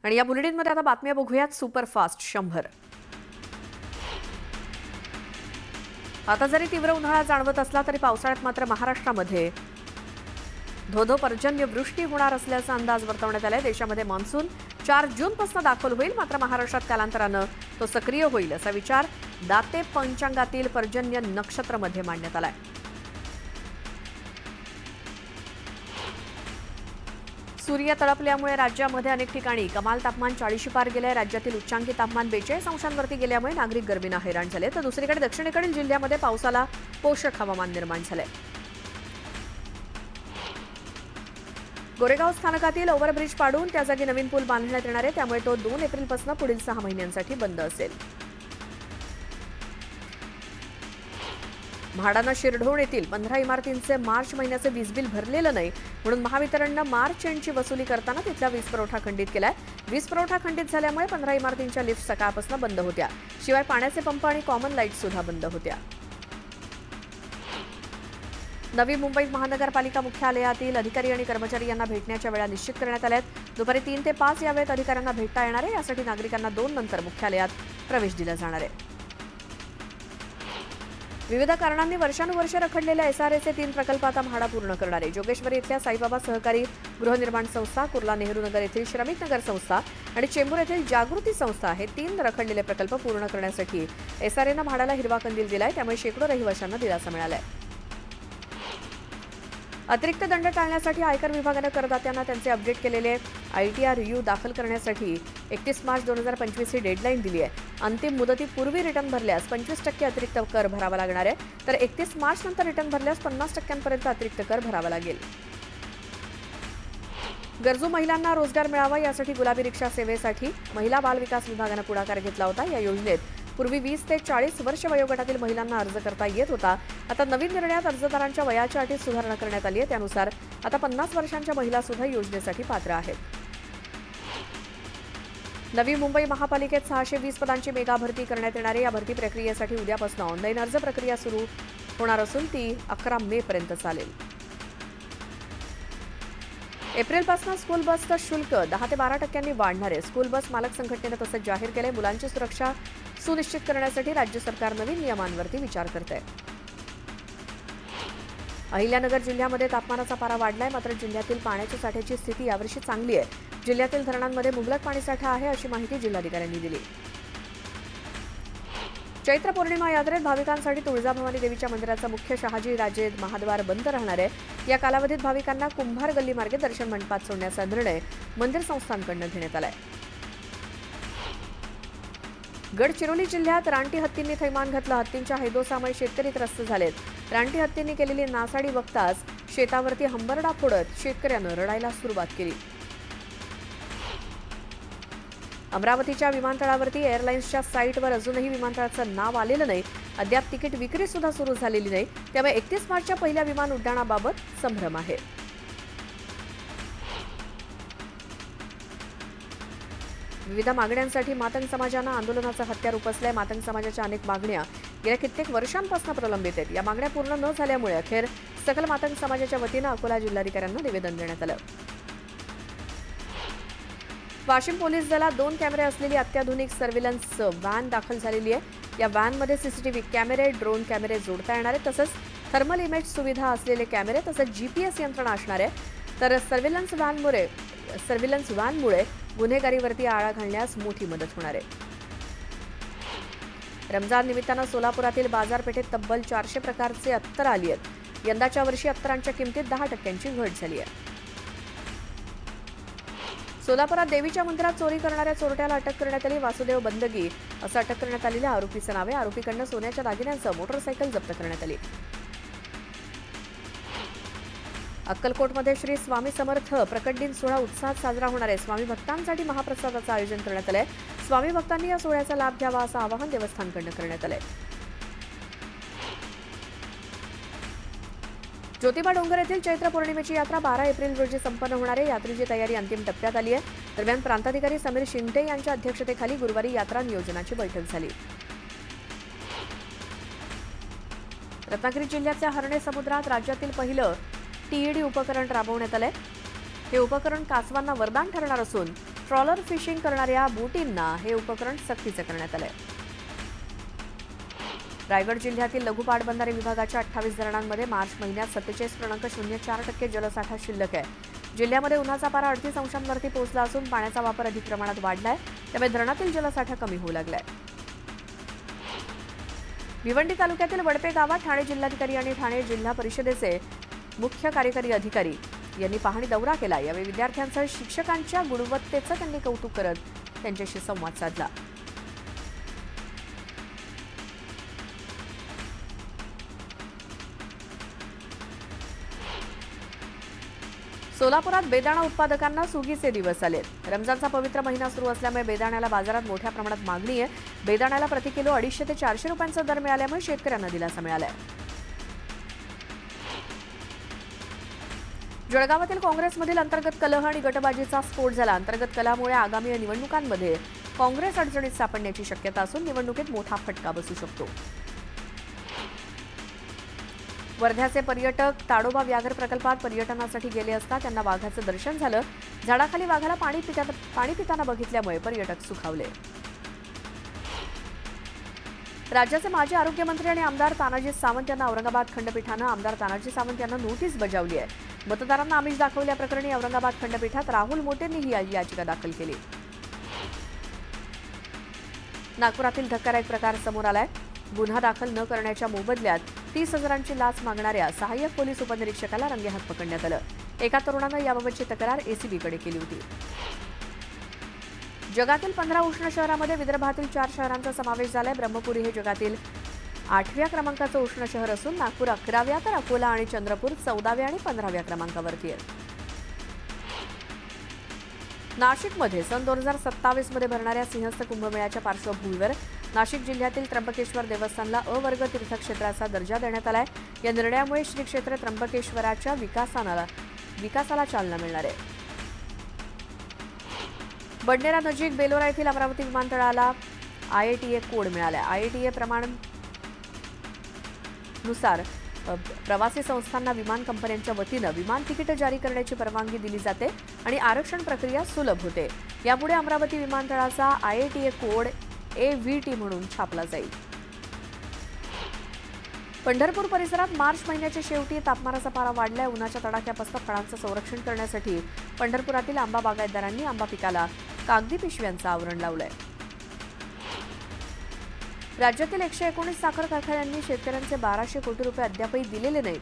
आणि या बुलेटिनमध्ये आता बातम्या बघूयात सुपरफास्ट 100. आता जरी तीव्र उन्हाळा जाणवत असला तरी पावसाळ्यात मात्र महाराष्ट्रामध्ये धोधो पर्जन्यवृष्टी होणार असल्याचा अंदाज वर्तवण्यात आलाय. देशामध्ये मान्सून 4 जूनपासून दाखल होईल, मात्र महाराष्ट्रात कालांतरानं तो सक्रिय होईल असा विचार दाते पंचांगातील पर्जन्य नक्षत्रमध्ये मांडण्यात आलाय. सूर्य तळपल्यामुळे राज्यामध्ये अनेक ठिकाणी कमाल तापमान 40 पार गेले. राज्यातील उच्चांकी तापमान 42 अंशांवरती गेल्यामुळे नागरिक गर्मीनं हैराण झाले. तर दुसरीकडे दक्षिणेकडील जिल्ह्यामध्ये पावसाला पोषक हवामान निर्माण झाले. गोरेगाव स्थानकातील ओव्हरब्रिज पाडून त्या जागी नवीन पूल बांधण्यात येणार आहे, त्यामुळे तो 2 एप्रिलपासून पुढील 6 महिन्यांसाठी बंद असेल. म्हाडानं शिरढोण येथील 15 इमारतींचे मार्च महिन्याचे वीज बिल भरलेलं नाही, म्हणून महावितरणनं मार्च एंडची वसुली करताना तिथला वीज पुरवठा खंडित केलाय. वीज पुरवठा खंडित झाल्यामुळे 15 इमारतींच्या लिफ्ट सकाळपासून बंद होत्या. शिवाय पाण्याचे पंप आणि कॉमन लाईट सुद्धा बंद होत्या. नवी मुंबईत महानगरपालिका मुख्यालयातील अधिकारी आणि कर्मचारी यांना भेटण्याच्या वेळा निश्चित करण्यात आल्या आहेत. दुपारी 3 ते 5 या वेळेत अधिकाऱ्यांना भेटता येणार आहे. यासाठी नागरिकांना 2 नंतर मुख्यालयात प्रवेश दिला जाणार आहे. विविध कारणांनी वर्षानुवर्ष रखडलेल्या एसआरएचे 3 प्रकल्प आता म्हाडा पूर्ण करणार आहे. जोगेश्वरी इथल्या साईबाबा सहकारी गृहनिर्माण संस्था, कुर्ला नेहरू नगर येथील श्रमिक नगर संस्था आणि चेंबूर येथील जागृती संस्था हे 3 रखडलेले प्रकल्प पूर्ण करण्यासाठी एसआरएनं म्हाडाला हिरवा कंदील दिलाय, त्यामुळे शेकडो रहिवाशांना दिलासा मिळालाय. अतिरिक्त दंड टाळण्यासाठी आयकर विभागानं करदात्यांना त्यांचे अपडेट केलेले आयटीआर यू दाखल करण्यासाठी 31 मार्च 2025 ही डेडलाईन दिली आहे. अंतिम मुदतीपूर्वी रिटर्न भरल्यास 25% अतिरिक्त कर भरावा लागणार आहे, तर 31 मार्च नंतर रिटर्न भरल्यास 50% अतिरिक्त कर भरावा लागेल. गरजू महिलांना रोजगार मिळावा यासाठी गुलाबी रिक्षा सेवेसाठी महिला बाल विकास विभागानं पुढाकार घेतला होता. या योजनेत पूर्वी 20 ते 40 वर्ष वयोगटातील महिलांना अर्ज करता येत होता. आता नवीन निर्णयात अर्जदारांच्या वयाच्या अटीत सुधारणा करण्यात आली आहे. त्यानुसार आता 50 वर्षांच्या महिला सुद्धा योजनेसाठी पात्र आहेत. नवी मुंबई महापालिकेत 620 पदांची मेगा भरती करण्यात येणार आहे. या भरती प्रक्रियेसाठी उद्यापासून ऑनलाईन अर्ज प्रक्रिया सुरू होणार असून ती 11 मे पर्यंत चालेल. एप्रिलपासून स्कूल बसचं शुल्क 10 ते 12% वाढणार आहे. स्कूल बस मालक संघटनेनं तसंच जाहीर केलंय. मुलांची सुरक्षा सुनिश्चित करण्यासाठी राज्य सरकार नवीन नियमांवरती विचार करत आहे. अहिल्यानगर जिल्ह्यामध्ये तापमानाचा पारा वाढलाय, मात्र जिल्ह्यातील पाण्याच्या साठ्याची स्थिती यावर्षी चांगली आहे. जिल्ह्यातील धरणांमध्ये मुबलक पाणीसाठा आहे, अशी माहिती जिल्हाधिकाऱ्यांनी दिली. चैत्र पौर्णिमा यात्रेत भाविकांसाठी तुळजाभवानी देवीच्या मंदिराचा मुख्य शहाजी राजे महाद्वार बंद राहणार आहे. या कालावधीत भाविकांना कुंभार गल्ली मार्गे दर्शन मंडपात सोडण्याचा निर्णय मंदिर संस्थांकडून घेण्यात आलाय. गडचिरोली जिल्ह्यात रानटी हत्तींनी थैमान घातलं. हत्तींच्या हैदोसामुळे शेतकरी त्रस्त झालेत. रानटी हत्तींनी केलेली नासाडी बघताच शेतावरती हंबरडा फोडत शेतकऱ्यानं रडायला सुरुवात केली. अमरावतीच्या विमानतळावरती एअरलाईन्सच्या साईटवर अजूनही विमानतळाचं नाव आलेलं नाही. अद्याप तिकीट विक्री सुद्धा सुरू झालेली नाही, त्यामुळे 31 मार्चच्या पहिल्या विमान उड्डाणाबाबत संभ्रम आहे. विविध मागण्यांसाठी मातंग समाजानं आंदोलनाचं हत्यार उपसलंय. मातंग समाजाच्या अनेक मागण्या गेल्या कित्येक वर्षांपासून प्रलंबित आहेत. या मागण्या पूर्ण न झाल्यामुळे अखेर सकल मातंग समाजाच्या वतीनं अकोला जिल्हाधिकाऱ्यांना निवेदन देण्यात आलं. वाशिम पोलीस दलात 2 कॅमेरे असलेली अत्याधुनिक सर्व्हिलन्स व्हॅन दाखल झालेली आहे. या व्हॅनमध्ये सीसीटीव्ही कॅमेरे, ड्रोन कॅमेरे जोडता येणार आहेत. तसंच थर्मल इमेज सुविधा असलेले कॅमेरे तसंच जीपीएस यंत्रणा असणार आहे. तर सर्व्हिलन्स व्हॅनमुळे गुन्हेगारीवरती आळा घालण्यास मोठी मदत होणार आहे. रमजान निमित्तानं सोलापुरातील बाजारपेठेत तब्बल 400 प्रकारचे अत्तर आली आहेत. यंदाच्या वर्षी अत्तरांच्या किमतीत 10% घट झाली आहे. सोलापुरात देवीच्या मंदिरात चोरी करणाऱ्या चोरट्याला अटक करण्यात आली. वासुदेव बंदगी असं अटक करण्यात आलेल्या आरोपीचं नाव आहे. आरोपीकडनं सोन्याच्या दागिन्यांसह मोटरसायकल जप्त करण्यात आली. अक्कलकोटमध्ये श्री स्वामी समर्थ प्रकट दिन सोहळा उत्साहात साजरा होणार आहे. स्वामी भक्तांसाठी महाप्रसादाचं आयोजन करण्यात आलंय. स्वामी भक्तांनी या सोहळ्याचा लाभ घ्यावा असं आवाहन देवस्थानकडून करण्यात आलंय. ज्योतिबा डोंगर येथील चैत्र पौर्णिमेची यात्रा 12 एप्रिल रोजी संपन्न होणार आहे. यात्रेची तयारी अंतिम टप्प्यात आली आहे. दरम्यान प्रांताधिकारी समीर शिंदे यांच्या अध्यक्षतेखाली गुरुवारी यात्रा नियोजनाची बैठक झाली. रत्नागिरी जिल्ह्याच्या हर्णे समुद्रात राज्यातील पहिलं टीईडी उपकरण राबवण्यात आलंय. हे उपकरण कासवांना वरदान ठरणार असून ट्रॉलर फिशिंग करणाऱ्या बोटींना हे उपकरण सक्तीचे करण्यात आले. रायगड जिल्ह्यातील लघु पाटबंधारे विभागाच्या 28 धरणांमध्ये मार्च महिन्यात 47.04% जलसाठा शिल्लक आहे. जिल्ह्यामध्ये उन्हाचा पारा 38 अंशांवरती पोहोचला असून पाण्याचा वापर अधिक प्रमाणात वाढलाय, त्यामुळे धरणातील जलसाठा कमी होऊ लागलाय. भिवंडी तालुक्यातील वडपे गावात ठाणे जिल्हाधिकारी आणि ठाणे जिल्हा परिषदेचे मुख्य कार्यकारी अधिकारी यांनी पाहणी दौरा केला. यावेळी विद्यार्थ्यांसह शिक्षकांच्या गुणवत्तेचं त्यांनी कौतुक करत त्यांच्याशी संवाद साधला. सोलापुरात बेदाणा उत्पादकांना सुगीचे दिवस आलेत. रमजानचा पवित्र महिना सुरू असल्यामुळे बेदाण्याला बाजारात मोठ्या प्रमाणात मागणी आहे. बेदाण्याला प्रति किलो 250 ते 400 रुपयांचा दर मिळाल्यामुळे शेतकऱ्यांना दिलासा मिळालाय. जळगावातील काँग्रेसमधील अंतर्गत कलह आणि गटबाजीचा स्फोट झाला. अंतर्गत कलहामुळे आगामी निवडणुकांमध्ये काँग्रेस अडचणीत सापडण्याची शक्यता असून निवडणुकीत मोठा फटका बसू शकतो. वर्ध्याचे पर्यटक ताडोबा व्याघ्र प्रकल्पात पर्यटनासाठी गेले असता त्यांना वाघाचं दर्शन झालं. झाडाखाली वाघाला पाणी पिताना बघितल्यामुळे पर्यटक सुखावले. राज्याचे माजी आरोग्यमंत्री आणि आमदार तानाजी सावंत यांना औरंगाबाद खंडपीठानं आमदार तानाजी सावंत यांना नोटीस बजावली आहे. मतदारांना आमिष दाखवल्याप्रकरणी औरंगाबाद खंडपीठात राहुल मोटेंनी ही याचिका दाखल केली. नागपुरातील धक्कादायक प्रकार समोर आलाय. गुन्हा दाखल न करण्याच्या मोबदल्यात 30,000ची लाच मागणाऱ्या सहाय्यक पोलीस उपनिरीक्षकाला रंगेहात पकडण्यात आलं. एका तरुणानं याबाबतची तक्रार एसीबीकडे केली होती. जगातील 15 उष्ण शहरांमध्ये विदर्भातील 4 शहरांचा समावेश झालाय. ब्रह्मपुरी हे जगातील 8व्या क्रमांकाचं उष्ण शहर असून नागपूर 11व्या तर अकोला आणि चंद्रपूर 14व्या आणि 15व्या क्रमांकावरती आहे. नाशिकमध्ये सन 2027 मध्ये भरणाऱ्या सिंहस्थ कुंभमेळ्याच्या पार्श्वभूमीवर नाशिक जिल्ह्यातील त्र्यंबकेश्वर देवस्थानला अवर्ग तीर्थक्षेत्राचा दर्जा देण्यात आलाय. या निर्णयामुळे श्री क्षेत्र त्र्यंबकेश्वराच्या विकासाला चालना मिळणार आहे. बडनेरा नजीक बेलोरा येथील अमरावती विमानतळाला IATA कोड मिळाला. IATA प्रमाणानुसार प्रवासी संस्थांना विमान कंपन्यांच्या वतीनं विमान तिकीट जारी करण्याची परवानगी दिली जाते आणि आरक्षण प्रक्रिया सुलभ होते. यापुढे अमरावती विमानतळाचा IATA कोड AVT म्हणून छापला जाईल. पंढरपूर परिसरात मार्च महिन्याच्या शेवटी तापमानाचा पारा वाढलाय. उन्हाच्या तडाख्यापासून फळांचं संरक्षण करण्यासाठी पंढरपुरातील आंबा बागायतदारांनी आंबा पिकाला कागदी पिशव्यांचं आवरण लावलंय. राज्यातील 119 साखर कारखान्यांनी शेतकऱ्यांचे 1200 कोटी रुपये अद्यापही दिलेले नाहीत.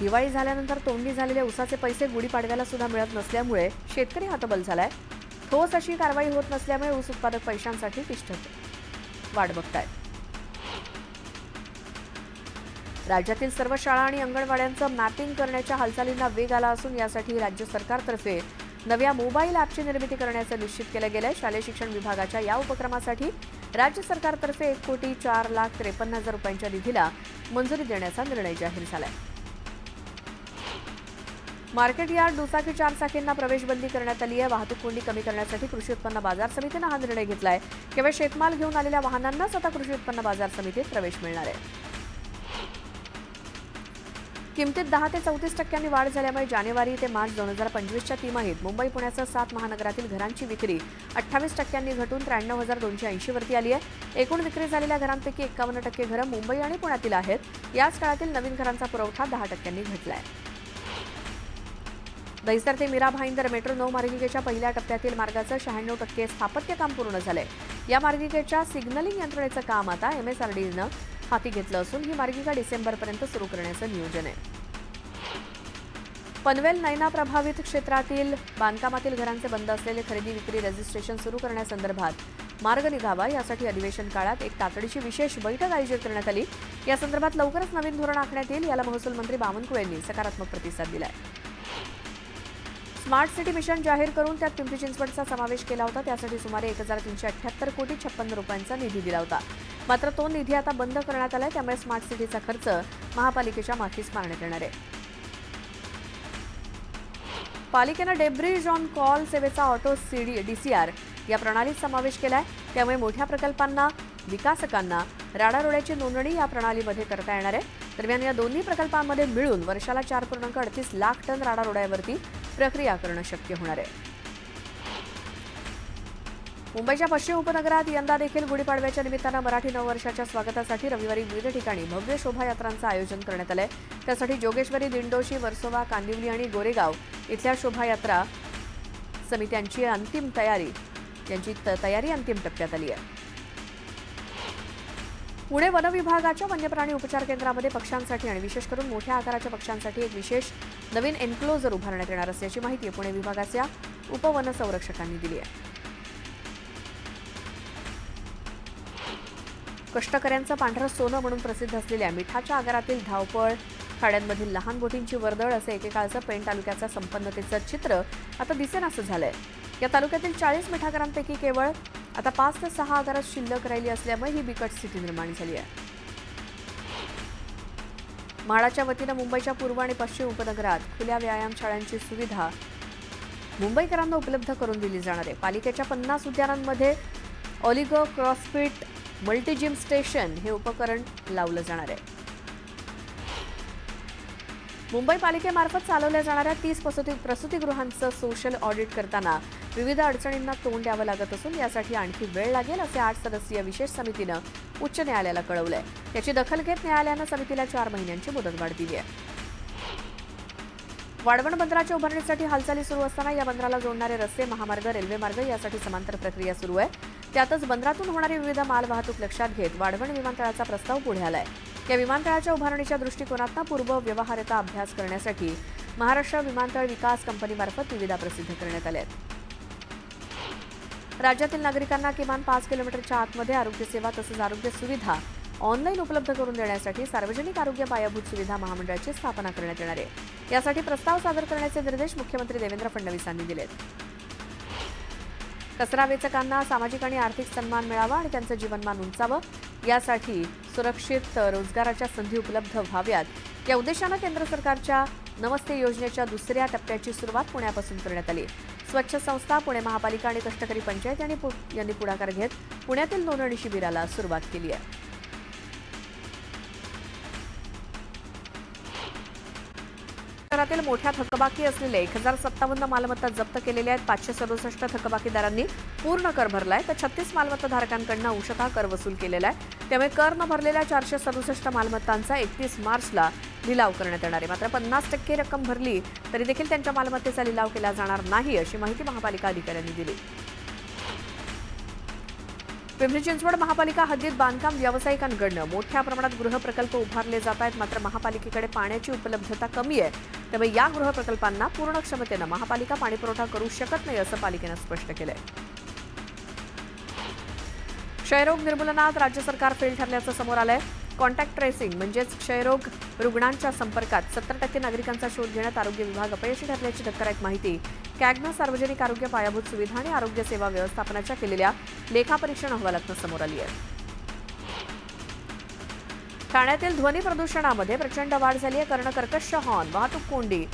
दिवाळी झाल्यानंतर तोंडणी झालेले ऊसाचे पैसे गुढीपाडव्याला सुद्धा मिळत नसल्यामुळे शेतकरी हतबल झालाय. ठोस अशी कारवाई होत नसल्यामुळे ऊस उत्पादक पैशांसाठी तिष्ठत वाट बघतायत. राज्यातील सर्व शाळा आणि अंगणवाड्यांचं मॅपिंग करण्याच्या हालचालींना वेग आला असून यासाठी राज्य सरकारतर्फे नव्या मोबाईल ॲपची निर्मिती करण्याचं निश्चित केलं गेलंय. शालेय शिक्षण विभागाच्या या उपक्रमासाठी राज्य सरकारतर्फे 1,04,53,000 रुपयांच्या निधीला मंजुरी देण्याचा निर्णय जाहीर झालाय. मार्केट यार्ड दुचाकी 4 चाकींना प्रवेशबंदी करण्यात आली आहे. वाहतूक कोंडी कमी करण्यासाठी कृषी उत्पन्न बाजार समितीनं हा निर्णय घेतलाय. केवळ शेतमाल घेऊन आलेल्या वाहनांनाच आता कृषी उत्पन्न बाजार समितीत प्रवेश मिळणार आहे. किमतीत 10 ते 34% वाढ झाल्यामुळे जानेवारी ते मार्च 2025च्या तिमाहीत मुंबई पुण्यासह 7 महानगरातील घरांची विक्री 28% घटून 93,280 वरती आली आहे. एकूण विक्री झालेल्या घरांपैकी 51% घरं मुंबई आणि पुण्यातील आहेत. याच काळातील नवीन घरांचा पुरवठा 10% घटलाय. दहिसर ते मीरा भाईंदर मेट्रो 9 मार्गिकेच्या पहिल्या टप्प्यातील मार्गाचं 96% स्थापत्य काम पूर्ण झालंय. या मार्गिकेच्या सिग्नलिंग यंत्रणेचं काम आता MSRDनं हाती घेतलं असून ही मार्गिका डिसेंबरपर्यंत सुरू करण्याचं नियोजन आहे. पनवेल नैना प्रभावित क्षेत्रातील बांधकामातील घरांचे बंद असलेले खरेदी विक्री रजिस्ट्रेशन सुरू करण्यासंदर्भात मार्ग निघावा यासाठी अधिवेशन काळात एक तातडीची विशेष बैठक आयोजित करण्यात आली. या संदर्भात लवकरच नवीन धोरण आखण्यात येईल. याला महसूल मंत्री बावनकुळे यांनी सकारात्मक प्रतिसाद दिलाय. स्मार्ट सिटी मिशन जाहीर करून त्यात पिंपरी चिंचवडचा समावेश केला होता. त्यासाठी सुमारे 1,378 कोटी 56 रुपयांचा निधी दिला होता. मात्र तो निधी आता बंद करण्यात आलाय. त्यामुळे स्मार्ट सिटीचा खर्च महापालिकेच्या माथीस मारण्यात येणार आहे. पालिकेनं डेब्रिज ऑन कॉल सेवेचा ऑटो DCR या प्रणालीत समावेश केलाय. त्यामुळे मोठ्या प्रकल्पांना विकासकांना राडारोड्याची नोंदणी या प्रणालीमध्ये करता येणार आहे. दरम्यान या दोन्ही प्रकल्पांमध्ये मिळून वर्षाला 4.38 लाख टन राडारोड्यावरती प्रक्रिया करणं शक्य होणार आहे. मुंबईच्या पश्चिम उपनगरात यंदा देखील गुढीपाडव्याच्या निमित्तानं मराठी नववर्षाच्या स्वागतासाठी रविवारी विविध ठिकाणी भव्य शोभायात्रांचं आयोजन करण्यात आलंय. त्यासाठी जोगेश्वरी, दिंडोशी, वर्सोवा, कांदिवली आणि गोरेगाव इथल्या शोभायात्रा समित्यांची तयारी अंतिम टप्प्यात आली आहे. पुणे वन विभागाच्या वन्यप्राणी उपचार केंद्रामध्ये पक्ष्यांसाठी आणि विशेष करून मोठ्या आकाराच्या पक्ष्यांसाठी एक विशेष नवीन एन्क्लोजर उभारण्यात येणार असल्याची माहिती पुणे विभागाच्या उपवनसंरक्षकांनी दिली आहे. कष्टकऱ्यांचं पांढरं सोनं म्हणून प्रसिद्ध असलेल्या मिठाच्या आगारातील धावपळ, खाड्यांमधील लहान बोटींची वर्दळ असे एकेकाळचं पेण तालुक्याचं संपन्नतेचं चित्र आता दिसेनासं झालंय. या तालुक्यातील 40 मिठागरांपैकी केवळ आता 5 ते 6 आगारात शिल्लक राहिली असल्यामुळे ही बिकट स्थिती निर्माण झाली आहे. म्हाडाच्या वतीनं मुंबईच्या पूर्व आणि पश्चिम उपनगरात खुल्या व्यायामशाळांची सुविधा मुंबईकरांना उपलब्ध करून दिली जाणार आहे. पालिकेच्या 50 उद्यानांमध्ये ऑलिगो, क्रॉसफिट, मल्टी जिम स्टेशन हे उपकरण लावलं जाणार आहे. मुंबई पालिकेमार्फत चालवल्या जाणाऱ्या 30 प्रसूतिगृहांचं सोशल ऑडिट करताना विविध अडचणींना तोंड द्यावं लागत असून यासाठी आणखी वेळ लागेल असे 8 सदस्यीय विशेष समितीनं उच्च न्यायालयाला कळवलंय. याची दखल घेत न्यायालयानं समितीला 4 महिन्यांची मुदतवाढ दिली आहे. वाढवण बंदराच्या उभारणीसाठी हालचाली सुरू असताना या बंदराला जोडणारे रस्ते, महामार्ग, रेल्वे मार्ग यासाठी समांतर प्रक्रिया सुरू आहे. त्यातच बंदरातून होणारी विविध मालवाहतूक लक्षात घेत वाढवण विमानतळाचा प्रस्ताव पुढे आलाय. या विमानतळाच्या उभारणीच्या दृष्टिकोनातून पूर्व व्यवहार्यता अभ्यास करण्यासाठी महाराष्ट्र विमानतळ विकास कंपनीमार्फत निविदा प्रसिद्ध करण्यात आल्या आहेत. राज्यातील नागरिकांना किमान 5 किलोमीटरच्या आतमध्ये आरोग्य सेवा तसंच आरोग्य सुविधा ऑनलाईन उपलब्ध करून देण्यासाठी सार्वजनिक आरोग्य पायाभूत सुविधा महामंडळाची स्थापना करण्यात येणार आहे. यासाठी प्रस्ताव सादर करण्याचे निर्देश मुख्यमंत्री देवेंद्र फडणवीसांनी दिलेत. कचरा वेचकांना सामाजिक आणि आर्थिक सन्मान मिळावा आणि त्यांचं जीवनमान उंचावं यासाठी सुरक्षित रोजगाराच्या संधी उपलब्ध व्हाव्यात या उद्देशानं केंद्र सरकारच्या नमस्ते योजनेच्या दुसऱ्या टप्प्याची सुरुवात पुण्यापासून करण्यात आली. स्वच्छ संस्था, पुणे महापालिका आणि कष्टकरी पंचायत यांनी पुढाकार घेत पुण्यातील नोंदणी शिबिराला सुरुवात केली आहे. शहरातील मोठ्या थकबाकी असलेले 1057 मालमत्ता जप्त केलेल्या आहेत. 567 थकबाकीदारांनी पूर्ण कर भरलाय तर 36 मालमत्ताधारकांकडून अंशतः कर वसूल केलेला आहे. त्यामुळे कर न भरलेल्या 467 मालमत्तांचा 31 मार्चला लिलाव करण्यात येणार आहे. मात्र 50% रक्कम भरली तरी देखील त्यांच्या मालमत्तेचा लिलाव केला जाणार नाही अशी माहिती महापालिका अधिकाऱ्यांनी दिली. पिंपरी चिंचवड महापालिका हद्दीत बांधकाम व्यावसायिकांकडून मोठ्या प्रमाणात गृहप्रकल्प उभारले जात आहेत. मात्र महापालिकेकडे पाण्याची उपलब्धता कमी आहे. त्यामुळे या गृहप्रकल्पांना पूर्ण क्षमतेनं महापालिका पाणीपुरवठा करू शकत नाही असं पालिकेनं स्पष्ट केलंय. क्षयरोग निर्मूलनात राज्य सरकार फेल ठरल्याचं समोर आलंय. कॉन्टॅक्ट ट्रेसिंग म्हणजेच क्षयरोग रुग्णांच्या संपर्कात 70% नागरिकांचा शोध घेण्यात आरोग्य विभाग अपयशी ठरल्याची धक्कादायक माहिती कॅगनं सार्वजनिक आरोग्य पायाभूत सुविधा आणि आरोग्य सेवा व्यवस्थापनाच्या केलेल्या लेखापरीक्षण अहवालातून समोर आली आहे. ठाण्यातील ध्वनी प्रदूषणामध्ये प्रचंड वाढ झाली आहे. कर्णकर्कश हॉर्न, वाहतूक कोंडी,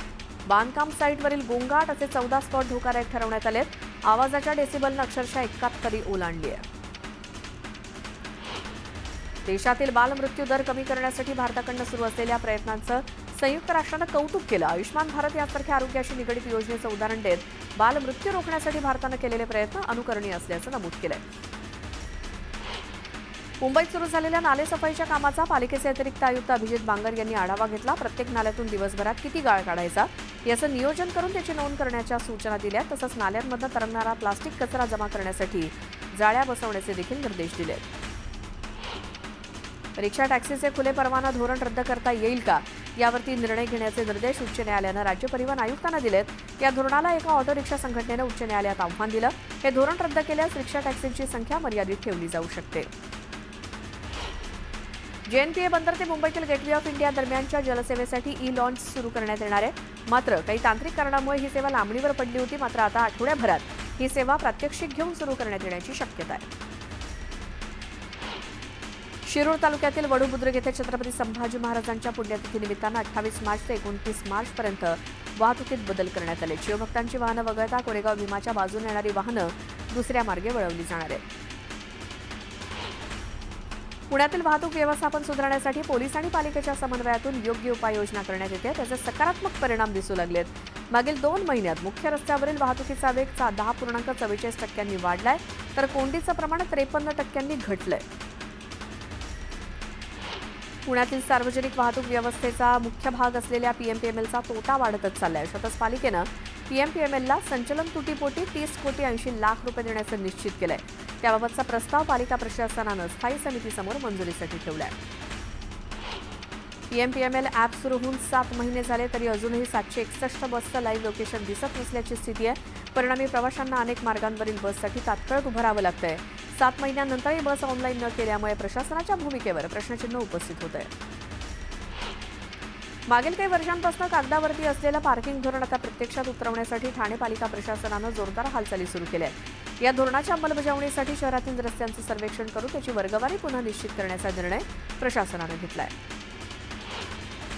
बांधकाम साईटवरील गोंगाट असे 14 स्पॉट धोकादायक ठरवण्यात आलेत. आवाजाच्या डेसिबलनं अक्षरशः 71 ओलांडली आहे. देशातील बालमृत्यू दर कमी करण्यासाठी भारताकडून सुरू असलेल्या प्रयत्नांचं संयुक्त राष्ट्रानं कौतुक केलं. आयुष्मान भारत यासारख्या आरोग्याशी निगडित योजनेचं उदाहरण देत बालमृत्यू रोखण्यासाठी भारतानं केलेले प्रयत्न अनुकरणीय असल्याचं नमूद केलंय. मुंबईत सुरू झालेल्या नालेसफाईच्या कामाचा पालिकेचे अतिरिक्त आयुक्त अभिजित बांगर यांनी आढावा घेतला. प्रत्येक नाल्यातून दिवसभरात किती गाळ काढायचा याचं नियोजन करून त्याची नोंद करण्याच्या सूचना दिल्या. तसंच नाल्यांमधून तरंगणारा प्लास्टिक कचरा जमा करण्यासाठी जाळ्या बसवण्याचे देखील निर्देश दिले. रिक्षा टॅक्सीचे खुले परवाना धोरण रद्द करता येईल का यावरती निर्णय घेण्याचे निर्देश उच्च न्यायालयानं राज्य परिवहन आयुक्तांना दिलेत. या धोरणाला एका ऑटो रिक्षा संघटनेनं उच्च न्यायालयात आव्हान दिलं. हे धोरण रद्द केल्यास रिक्षा टॅक्सीची संख्या मर्यादित ठेवली जाऊ शकते. JNPA बंदर ते मुंबईतील गेटवे ऑफ इंडिया दरम्यानच्या जलसेवेसाठी ई-लॉन्च सुरू करण्यात येणार आहे. मात्र काही तांत्रिक कारणामुळे ही सेवा लांबणीवर पडली होती. मात्र आता आठवड्याभरात ही सेवा प्रात्यक्षिक घेऊन सुरू करण्यात येण्याची शक्यता आहे. शिरूर तालुक्यातील वडू बुद्रुक येथे छत्रपती संभाजी महाराजांच्या पुण्यतिथी निमित्तानं 28 मार्च ते 29 मार्चपर्यंत वाहतुकीत बदल करण्यात आले. शिवभक्तांची वाहनं वगळता कोरेगाव भीमाच्या बाजूने येणारी वाहनं दुसऱ्या मार्गे वळवली जाणार आहेत. पुण्यातील वाहतूक व्यवस्थापन सुधारण्यासाठी पोलीस आणि पालिकेच्या समन्वयातून योग्य उपाययोजना करण्यात येते. त्याचे सकारात्मक परिणाम दिसू लागलेत. मागील 2 महिन्यात मुख्य रस्त्यावरील वाहतुकीचा वेग 10.44% वाढलाय, तर कोंडीचं प्रमाण 53% घटलंय. पुण्यातील सार्वजनिक वाहतूक व्यवस्थेचा मुख्य भाग असलेल्या पीएमपीएमएलचा तोटा वाढतच चाललाय. अशातच पालिकेनं पीएमपीएमएलला संचलन तुटीपोटी 30 कोटी 80 लाख रुपये देण्याचं निश्चित केलंय. त्याबाबतचा प्रस्ताव पालिका प्रशासनानं स्थायी समितीसमोर मंजुरीसाठी ठेवलाय. पीएमपीएमएल ॲप सुरू होऊन 7 महिने झाले तरी अजूनही 761 बसचं लाईव्ह लोकेशन दिसत नसल्याची स्थिती आहे. परिणामी प्रवाशांना अनेक मार्गांवरील बससाठी तात्काळ उभं राहावं लागतंय. 7 महिन्यानंतरही बस ऑनलाईन न केल्यामुळे प्रशासनाच्या भूमिकेवर प्रश्नचिन्ह उपस्थित होत आहे. मागील काही वर्षांपासून कागदावरती असलेलं पार्किंग धोरण आता प्रत्यक्षात उतरवण्यासाठी ठाणे पालिका प्रशासनानं जोरदार हालचाली सुरू केल्या आहेत. या धोरणाच्या अंमलबजावणीसाठी शहरातील रस्त्यांचं सर्वेक्षण करून त्याची वर्गवारी पुन्हा निश्चित करण्याचा निर्णय प्रशासनानं घेतलाय.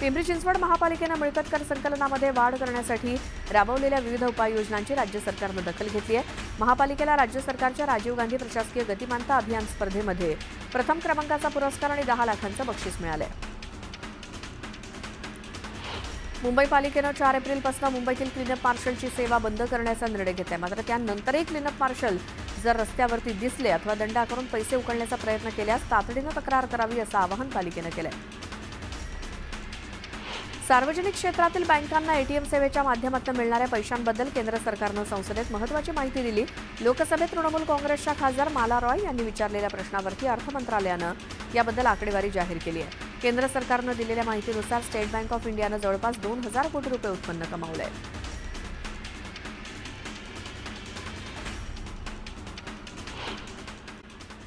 पिंपरी चिंचवड महापालिकेनं मिळकत कर संकलनामध्ये वाढ करण्यासाठी राबवलेल्या विविध उपाययोजनांची राज्य सरकारनं दखल घेतली आहे. महापालिकेला राज्य सरकारच्या राजीव गांधी प्रशासकीय गतिमानता अभियान स्पर्धेमध्ये प्रथम क्रमांकाचा पुरस्कार आणि 10 लाखांचं बक्षीस मिळालंय. मुंबई पालिकेनं 4 एप्रिलपासून मुंबईतील क्लीनअप मार्शलची सेवा बंद करण्याचा निर्णय घेतलाय. मात्र त्यानंतरही क्लीनअप मार्शल जर रस्त्यावरती दिसले अथवा दंड आकारून पैसे उकळण्याचा प्रयत्न केल्यास तातडीनं तक्रार करावी असं आवाहन पालिकेनं केलंय. सार्वजनिक क्षेत्रातील बँकांना एटीएम सेवेच्या माध्यमातून मिळणाऱ्या पैशांबद्दल केंद्र सरकारनं संसदेत महत्त्वाची माहिती दिली. लोकसभेत तृणमूल काँग्रेसच्या खासदार माला रॉय यांनी विचारलेल्या प्रश्नावरती अर्थ मंत्रालयानं याबद्दल आकडेवारी जाहीर केली आहे. केंद्र सरकारनं दिलेल्या माहितीनुसार स्टेट बँक ऑफ इंडियानं जवळपास 2000 कोटी रुपये उत्पन्न कमावलंय.